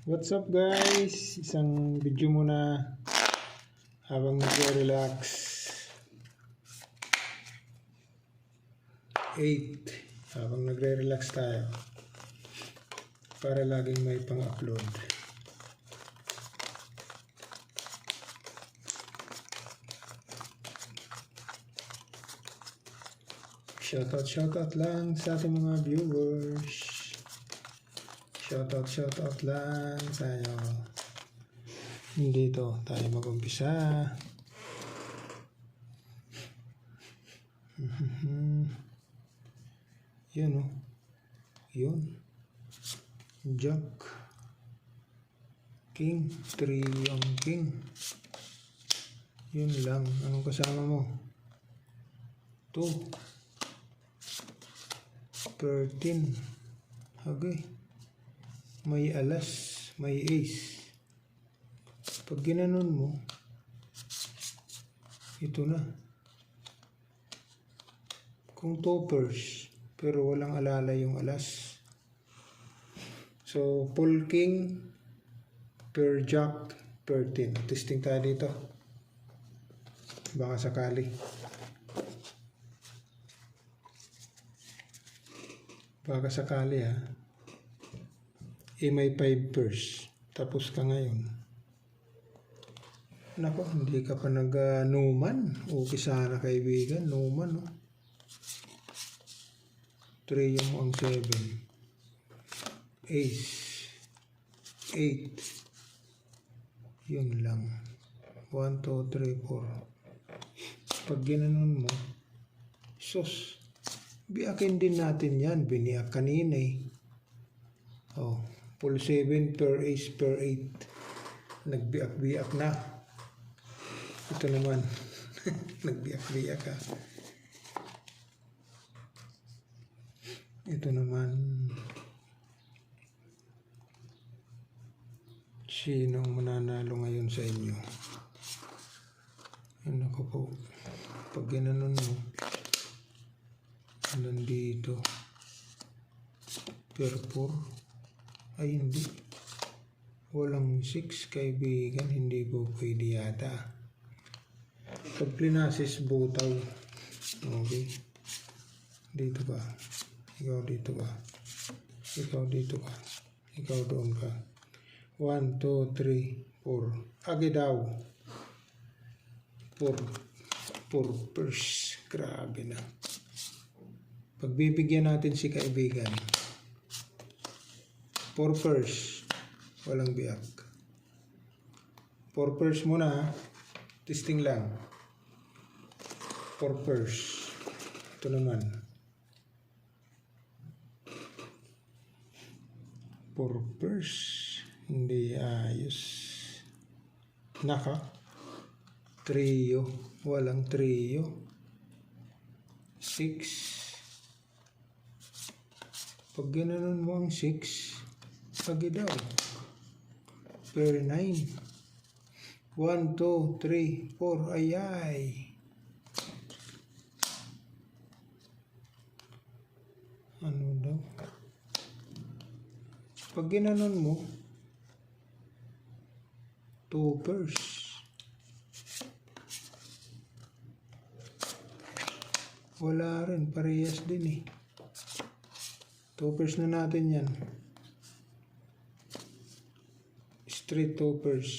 What's up guys? Isang video muna habang nagre-relax. 8 habang nagre-relax tayo para laging may pang-upload. Shoutout lang sa ating mga viewers. Shoutout lang tayo. Dito tayo mag-umpisa. Yun o. Yun. Jack. King. 3 yung king. Yun lang. Anong kasama mo? 2. 13. Okay. May alas, may ace. Pag ginanon mo, ito na. Kung toppers, pero walang alala yung alas. So, full king, per jack, per 10. Testing tayo dito. Baka sakali. Baka sakali ha. May 5 pairs. Tapos ka ngayon. Nako, hindi ka pa nag-numan. Okay sana kaibigan. Numan, no? 3 yung ang 7. Ace. 8. Yun lang. 1, 2, 3, 4. Pag ginanon mo, sus. Biakin din natin yan. Biniak kanina eh. Oh. Full 7 per ace per 8. Nagbiak-biak na. Ito naman. Nagbiak-biak ka. Ito naman. Sinong mananalo ngayon sa inyo? Ano ko po. Pag ginanon mo. Nandito. Per 4. Ay hindi. Walang 6 kaibigan. Hindi po pwede yata. Pag plinasis butaw. Okay. Dito ka. Ikaw dito ka. Ikaw dito ka. Ikaw doon ka. 1, 2, 3, 4. Agi daw. 4 pairs. Grabe na. Pagbibigyan natin si kaibigan. 4 pairs. Walang biyak. 4 pairs muna. Testing lang. 4 pairs. Ito naman. 4 pairs. Hindi ayos. Naka. Trio. Walang trio. 6. Pag ginanon mo ang 6, pagi daw. Per 9. 1, 2, 3, 4. Ayay. Ano daw? Pag ginanon mo, 2 pairs. Wala rin. Parehas din eh. 2 pairs na natin yan. Straight 2 pairs.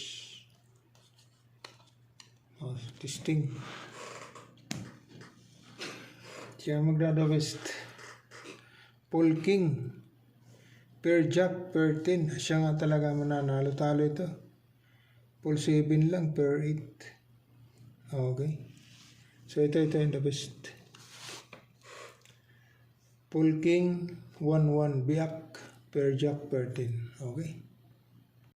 Oh, testing. Siya magdada west. Full king. Per jack, per 10. Siya nga talaga mananalo. Talo ito. Full 7 lang, per 8. Okay. So ito yung the best. Full king, 1, 1. Biak, per jack, per 10. Okay.